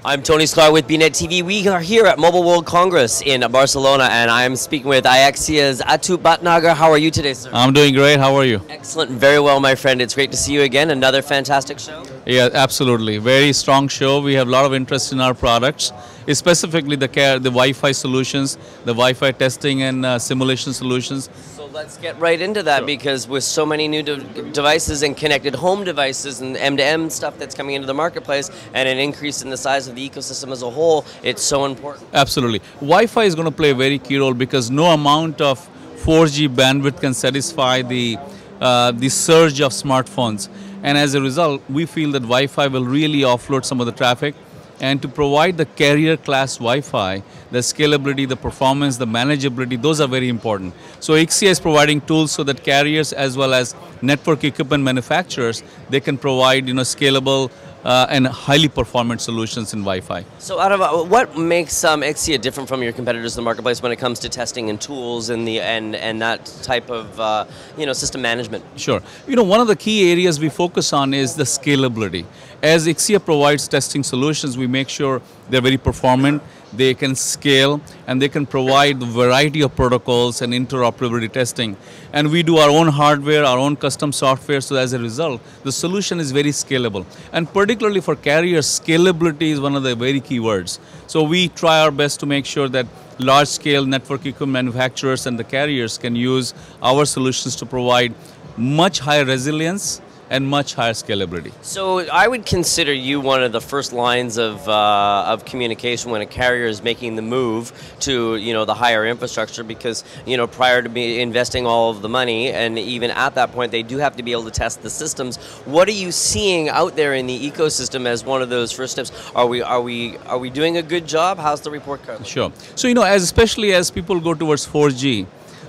I'm Tony Sklar with bnetTV. We are here at Mobile World Congress in Barcelona, and I'm speaking with Ixia's Atul Bhatnager. How are you today, sir? I'm doing great. How are you? Excellent. Very well, my friend. It's great to see you again. Another fantastic show. Yeah, absolutely. Very strong show. We have a lot of interest in our products, specifically the Wi-Fi solutions, the Wi-Fi testing and simulation solutions. So let's get right into that, because with so many new devices and connected home devices and M2M stuff that's coming into the marketplace and an increase in the size of the ecosystem as a whole, it's so important. Absolutely. Wi-Fi is going to play a very key role because no amount of 4G bandwidth can satisfy the surge of smartphones. And as a result, we feel that Wi-Fi will really offload some of the traffic. And to provide the carrier class Wi-Fi, the scalability, the performance, the manageability, those are very important. So Ixia is providing tools so that carriers as well as network equipment manufacturers, they can provide scalable and highly performant solutions in Wi-Fi. So out of what makes Ixia different from your competitors in the marketplace when it comes to testing and tools and that type of system management? Sure. One of the key areas we focus on is the scalability. As Ixia provides testing solutions, we make sure they're very performant, they can scale, and they can provide a variety of protocols and interoperability testing. And we do our own hardware, our own custom software, so as a result, the solution is very scalable. And particularly for carriers, scalability is one of the very key words. So we try our best to make sure that large-scale network equipment manufacturers and the carriers can use our solutions to provide much higher resilience and much higher scalability. So I would consider you one of the first lines of communication when a carrier is making the move to the higher infrastructure, because prior to me investing all of the money, and even at that point they do have to be able to test the systems. What are you seeing out there in the ecosystem as one of those first steps? Are we doing a good job? How's the report card? Sure. So especially as people go towards 4G,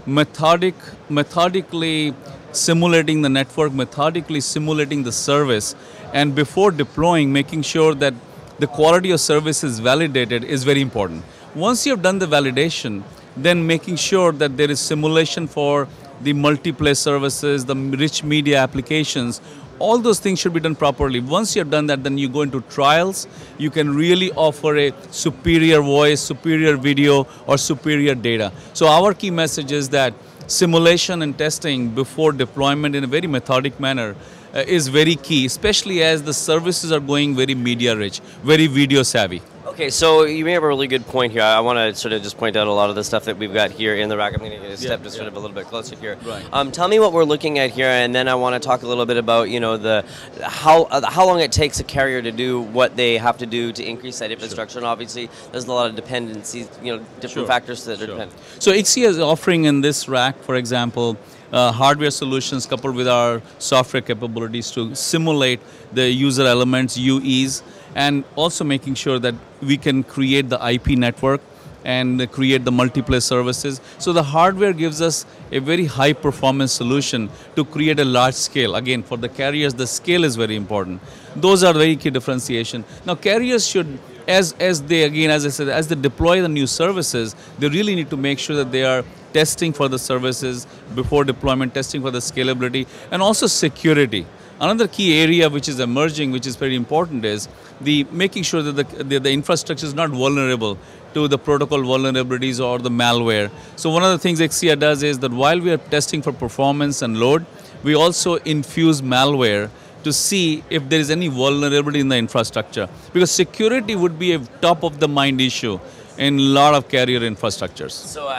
methodically simulating the network, methodically simulating the service, and before deploying, making sure that the quality of service is validated is very important. Once you have done the validation, then making sure that there is simulation for the multiplay services, the rich media applications, all those things should be done properly. Once you have done that, then you go into trials. You can really offer a superior voice, superior video, or superior data. So our key message is that simulation and testing before deployment in a very methodic manner is very key, especially as the services are going very media rich, very video savvy. Okay, so you may have a really good point here. I want to sort of just point out a lot of the stuff that we've got here in the rack. I'm going to step just sort of a little bit closer here. Right. Tell me what we're looking at here, and then I want to talk a little bit about how long it takes a carrier to do what they have to do to increase that infrastructure. And obviously, there's a lot of dependencies, different factors that are dependent. So Ixia is offering in this rack, for example, hardware solutions coupled with our software capabilities to simulate the user elements, UEs, and also making sure that we can create the IP network and create the multiplay services. So the hardware gives us a very high performance solution to create a large scale. Again, for the carriers, the scale is very important. Those are very key differentiation. Now carriers should, as they deploy the new services, they really need to make sure that they are testing for the services before deployment, testing for the scalability, and also security. Another key area which is emerging, which is very important, is making sure that the infrastructure is not vulnerable to the protocol vulnerabilities or the malware. So one of the things Ixia does is that while we are testing for performance and load, we also infuse malware to see if there is any vulnerability in the infrastructure. Because security would be a top of the mind issue in a lot of carrier infrastructures. So,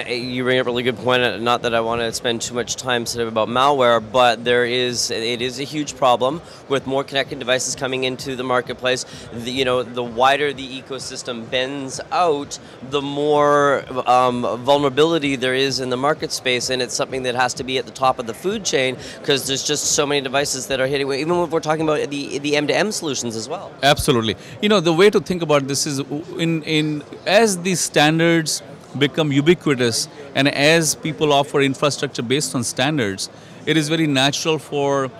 you bring up a really good point, not that I want to spend too much time sort of about malware, but it is a huge problem with more connected devices coming into the marketplace. The wider the ecosystem bends out, the more vulnerability there is in the market space, and it's something that has to be at the top of the food chain, because there's just so many devices that are hitting, even if we're talking about the M2M solutions as well. Absolutely. The way to think about this is as these standards become ubiquitous and as people offer infrastructure based on standards, it is very natural for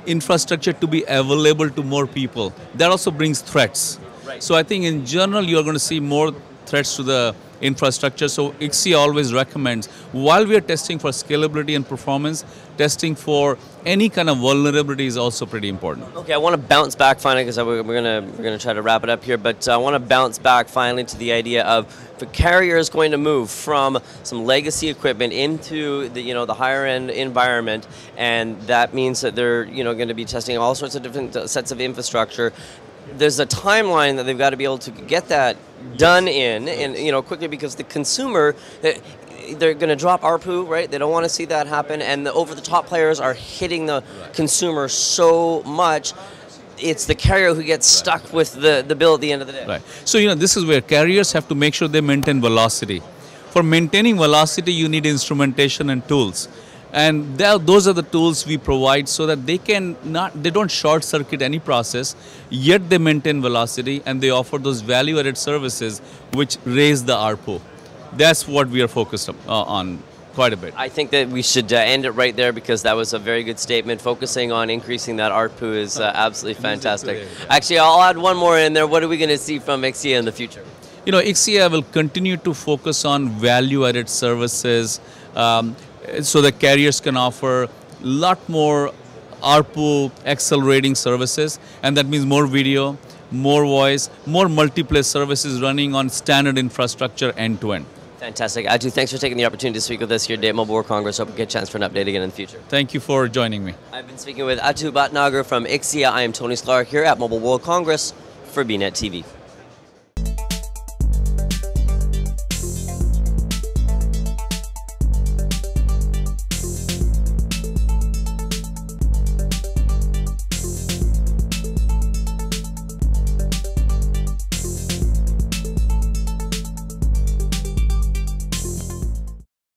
infrastructure to be available to more people. That also brings threats. Right. So I think in general you are going to see more threats to the infrastructure. So Ixia always recommends, while we are testing for scalability and performance, testing for any kind of vulnerability is also pretty important. Okay, I want to bounce back finally because we're gonna try to wrap it up here. But I want to bounce back finally to the idea of if a carrier is going to move from some legacy equipment into the the higher end environment, and that means that they're going to be testing all sorts of different sets of infrastructure. There's a timeline that they've got to be able to get that done in, and quickly, because the consumer, they're going to drop ARPU, right? They don't want to see that happen, and the over-the-top players are hitting the consumer so much. It's the carrier who gets stuck with the bill at the end of the day. Right. So this is where carriers have to make sure they maintain velocity. For maintaining velocity, you need instrumentation and tools. And those are the tools we provide so that they don't short circuit any process, yet they maintain velocity, and they offer those value added services which raise the ARPU. That's what we are focused on quite a bit. I think that we should end it right there, because that was a very good statement. Focusing on increasing that ARPU is absolutely fantastic. Actually, I'll add one more in there. What are we going to see from Ixia in the future? Ixia will continue to focus on value added services, so that carriers can offer a lot more ARPU accelerating services, and that means more video, more voice, more multiplay services running on standard infrastructure end to end. Fantastic. Atu, thanks for taking the opportunity to speak with us here today at Mobile World Congress. Hope we get a chance for an update again in the future. Thank you for joining me. I've been speaking with Atul Bhatnager from Ixia. I am Tony Sklar here at Mobile World Congress for bnetTV.